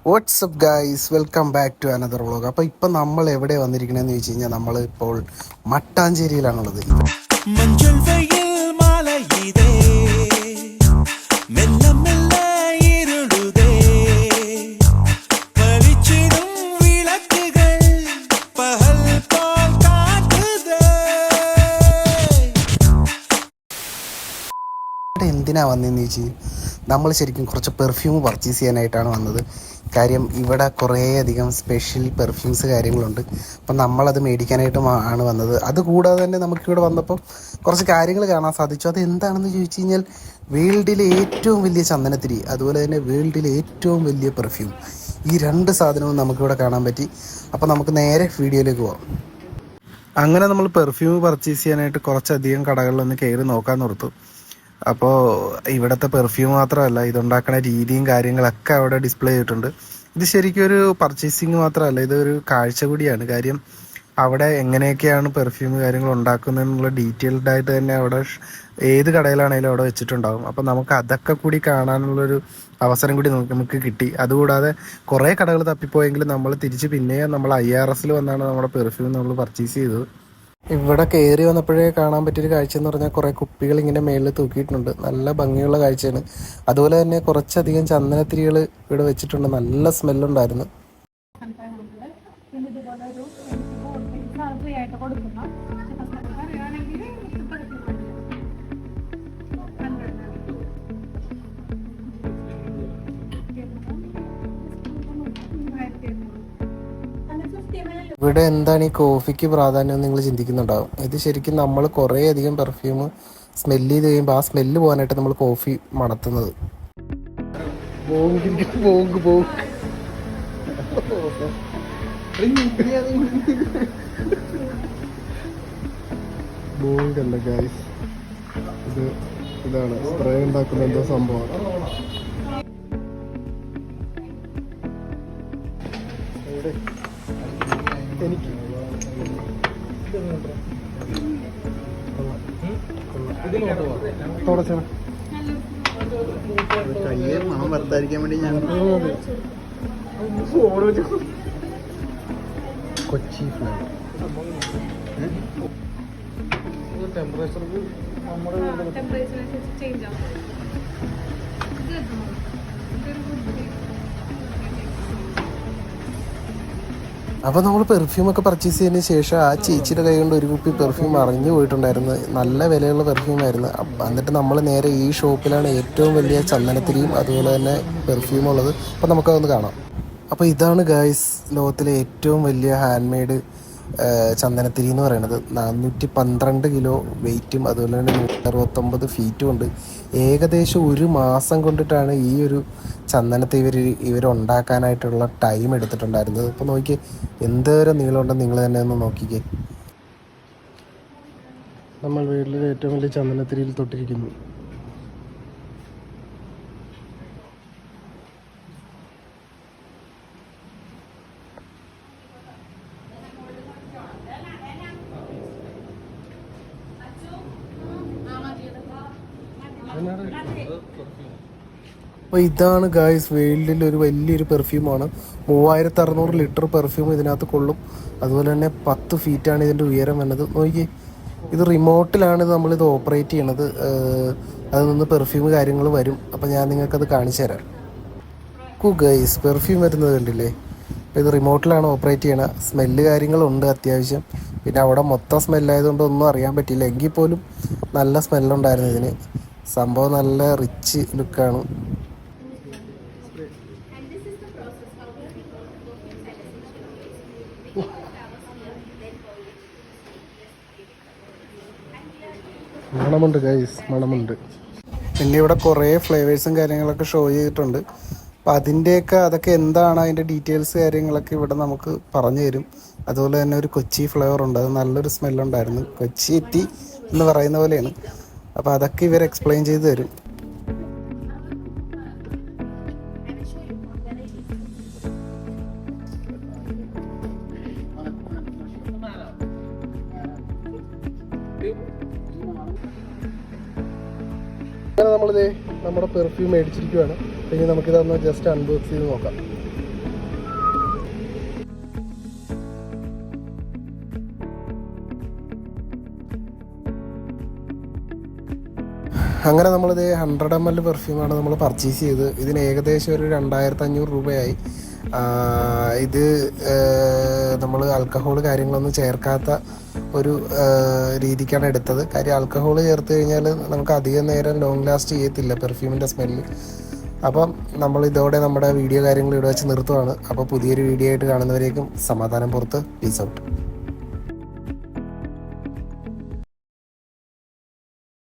WhatsApp guys, welcome back to another vlog. അപ്പോൾ ഇപ്പം നമ്മൾ എവിടെ വന്നിരിക്കണമെന്ന് ചോദിച്ചു കഴിഞ്ഞാൽ നമ്മൾ ഇപ്പോൾ മട്ടാഞ്ചേരിയിലാണുള്ളത്. എന്തിനാ വന്നതെന്ന് ചോദിച്ചു, നമ്മൾ ശരിക്കും കുറച്ച് പെർഫ്യൂം പർച്ചേസ് ചെയ്യാനായിട്ടാണ് വന്നത്. കാര്യം ഇവിടെ കുറേയധികം സ്പെഷ്യൽ പെർഫ്യൂംസ് കാര്യങ്ങളുണ്ട്. അപ്പം നമ്മളത് മേടിക്കാനായിട്ടും ആണ് വന്നത്. അതുകൂടാതെ തന്നെ നമുക്കിവിടെ വന്നപ്പോൾ കുറച്ച് കാര്യങ്ങൾ കാണാൻ സാധിച്ചു. അത് എന്താണെന്ന് ചോദിച്ചു കഴിഞ്ഞാൽ വേൾഡിലെ ഏറ്റവും വലിയ ചന്ദനത്തിരി, അതുപോലെ തന്നെ വേൾഡിലെ ഏറ്റവും വലിയ പെർഫ്യൂം, ഈ രണ്ട് സാധനവും നമുക്കിവിടെ കാണാൻ പറ്റി. അപ്പോൾ നമുക്ക് നേരെ വീഡിയോയിലേക്ക് പോകാം. അങ്ങനെ നമ്മൾ പെർഫ്യൂം പർച്ചേസ് ചെയ്യാനായിട്ട് കുറച്ചധികം കടകളിലൊന്ന് കയറി നോക്കാൻ നിർത്തും. അപ്പോൾ ഇവിടുത്തെ പെർഫ്യൂം മാത്രമല്ല, ഇതുണ്ടാക്കുന്ന രീതിയും കാര്യങ്ങളൊക്കെ അവിടെ ഡിസ്പ്ലേ ചെയ്തിട്ടുണ്ട്. ഇത് ശരിക്കും ഒരു പർച്ചേസിങ് മാത്രമല്ല, ഇതൊരു കാഴ്ച കൂടിയാണ്. കാര്യം അവിടെ എങ്ങനെയൊക്കെയാണ് പെർഫ്യൂം കാര്യങ്ങൾ ഉണ്ടാക്കുന്നതെന്നുള്ള ഡീറ്റെയിൽഡ് ആയിട്ട് തന്നെ അവിടെ ഏത് കടയിലാണെങ്കിലും അവിടെ വെച്ചിട്ടുണ്ടാകും. അപ്പോൾ നമുക്ക് അതൊക്കെ കൂടി കാണാനുള്ളൊരു അവസരം കൂടി നമുക്ക് കിട്ടി. അതുകൂടാതെ കുറേ കടകൾ തപ്പിപ്പോയെങ്കിലും നമ്മൾ തിരിച്ച് പിന്നെയും നമ്മൾ IRS വന്നാണ് നമ്മുടെ പെർഫ്യൂം നമ്മൾ പർച്ചേസ് ചെയ്തത്. ഇവിടെ കയറി വന്നപ്പോഴേ കാണാൻ പറ്റിയൊരു കാഴ്ച എന്ന് പറഞ്ഞാൽ കുറേ കുപ്പികൾ ഇങ്ങനെ മേളിൽ തൂക്കിയിട്ടുണ്ട്. നല്ല ഭംഗിയുള്ള കാഴ്ചയാണ്. അതുപോലെ തന്നെ കുറച്ചധികം ചന്ദനത്തിരികൾ ഇവിടെ വെച്ചിട്ടുണ്ട്. നല്ല സ്മെല്ലുണ്ടായിരുന്നു. ഇവിടെ എന്താണ് ഈ കോഫിക്ക് പ്രാധാന്യം നിങ്ങൾ ചിന്തിക്കുന്നുണ്ടാവും. ഇത് ശരിക്കും നമ്മൾ കുറേയധികം പെർഫ്യൂം സ്മെല്ല് ചെയ്ത് കഴിയുമ്പോൾ ആ സ്മെല്ല് പോകാനായിട്ട് നമ്മൾ കോഫി മണത്തുന്നത്. ബോങ്കല്ല ഗൈസ്, ഇതാണ് സ്പ്രേ ഉണ്ടാക്കുന്ന എന്തോ സംഭവമാണ്. എനിക്ക് കയ്യെ മണം വർദ്ധാരിക്കാൻ വേണ്ടി ഞാൻ കൊച്ചി ഫ്ലേവർ ടെമ്പറേച്ചർക്ക് അപ്പോൾ നമ്മൾ പെർഫ്യൂമൊക്കെ പർച്ചേസ് ചെയ്തതിന് ശേഷം ആ ചേച്ചിയുടെ കൈ കൊണ്ട് ഒരു കുപ്പി പെർഫ്യൂം അറിഞ്ഞു പോയിട്ടുണ്ടായിരുന്നു. നല്ല വിലയുള്ള പെർഫ്യൂമായിരുന്നു. എന്നിട്ട് നമ്മൾ നേരെ ഈ ഷോപ്പിലാണ് ഏറ്റവും വലിയ ചന്ദനത്തിരിയും അതുപോലെ തന്നെ പെർഫ്യൂം ഉള്ളത്. അപ്പോൾ നമുക്കതൊന്ന് കാണാം. അപ്പോൾ ഇതാണ് ഗായ്സ് ലോകത്തിലെ ഏറ്റവും വലിയ ഹാൻഡ് മെയ്ഡ് ചന്ദനത്തിരി എന്ന് പറയുന്നത്. 412 കിലോ വെയിറ്റും അതുപോലെ തന്നെ 169 ഫീറ്റും ഉണ്ട്. ഏകദേശം ഒരു മാസം കൊണ്ടിട്ടാണ് ഈ ഒരു ചന്ദനത്തെ ഇവരുണ്ടാക്കാനായിട്ടുള്ള ടൈം എടുത്തിട്ടുണ്ടായിരുന്നത്. ഇപ്പോൾ നോക്കിയേ എന്തോരം നീളമുണ്ടെന്ന് നിങ്ങൾ തന്നെ ഒന്ന് നോക്കിക്കേ. നമ്മൾ വീട്ടിലെ ഏറ്റവും വലിയ ചന്ദനത്തിരിയിൽ തൊട്ടിരിക്കുന്നു. അപ്പോൾ ഇതാണ് ഗായ്സ് വേൾഡിൽ ഒരു വലിയൊരു പെർഫ്യൂമാണ്. 3600 ലിറ്റർ പെർഫ്യൂം ഇതിനകത്ത് കൊള്ളും. അതുപോലെ തന്നെ 10 ഫീറ്റാണ് ഇതിൻ്റെ ഉയരം വന്നത്. നോക്കിയേ, ഇത് റിമോട്ടിലാണ് നമ്മളിത് ഓപ്പറേറ്റ് ചെയ്യണത്. അതിൽ നിന്ന് പെർഫ്യൂം കാര്യങ്ങൾ വരും. അപ്പോൾ ഞാൻ നിങ്ങൾക്കത് കാണിച്ചു തരാം. ഗൈസ് പെർഫ്യൂം വരുന്നത് കണ്ടില്ലേ? അപ്പോൾ ഇത് റിമോട്ടിലാണ് ഓപ്പറേറ്റ് ചെയ്യണത്. സ്മെല്ല് കാര്യങ്ങളുണ്ട് അത്യാവശ്യം. പിന്നെ അവിടെ മൊത്തം സ്മെല്ലായതുകൊണ്ട് ഒന്നും അറിയാൻ പറ്റില്ല. എങ്കിൽ പോലും നല്ല സ്മെല്ലുണ്ടായിരുന്നു ഇതിന്. സംഭവം നല്ല റിച്ച് ലുക്കാണ്. മണമുണ്ട് ഗൈസ്, മണമുണ്ട്. പിന്നെ ഇവിടെ കുറേ ഫ്ലേവേഴ്സും കാര്യങ്ങളൊക്കെ ഷോ ചെയ്തിട്ടുണ്ട്. അപ്പം അതൊക്കെ എന്താണ് അതിൻ്റെ ഡീറ്റെയിൽസ് കാര്യങ്ങളൊക്കെ ഇവിടെ നമുക്ക് പറഞ്ഞു തരും. അതുപോലെ തന്നെ ഒരു കൊച്ചി ഫ്ലേവർ ഉണ്ട്, അത് നല്ലൊരു സ്മെല്ലുണ്ടായിരുന്നു. കൊച്ചി എത്തി എന്ന് പറയുന്ന പോലെയാണ്. അപ്പോൾ അതൊക്കെ ഇവർ എക്സ്പ്ലെയിൻ ചെയ്ത് തരും. അങ്ങനെ നമ്മളിത് നമ്മുടെ പെർഫ്യൂം മേടിച്ചിരിക്കുകയാണ്. പിന്നെ നമുക്കിതൊന്ന് ജസ്റ്റ് അൺബോക്സ് ചെയ്ത് നോക്കാം. അങ്ങനെ നമ്മളിത് 100 ml പെർഫ്യൂമാണ് നമ്മൾ പർച്ചേസ് ചെയ്ത്. ഇതിന് ഏകദേശം ഒരു 2500 രൂപയായി. ഇത് നമ്മൾ ആൽക്കഹോൾ കാര്യങ്ങളൊന്നും ചേർക്കാത്ത ഒരു രീതിക്കാണ് എടുത്തത്. കാര്യം ആൽക്കഹോൾ ചേർത്ത് കഴിഞ്ഞാൽ നമുക്ക് അധികം നേരം ലോങ് ലാസ്റ്റ് ചെയ്യത്തില്ല പെർഫ്യൂമിൻ്റെ സ്മെല്ല്. അപ്പം നമ്മൾ ഇതോടെ നമ്മുടെ വീഡിയോ കാര്യങ്ങൾ ഇവിടെ വെച്ച് നിർത്തുവാണ്. അപ്പോൾ പുതിയൊരു വീഡിയോ ആയിട്ട് കാണുന്നവരേക്കും സമാധാനം പുറത്ത്. Peace out.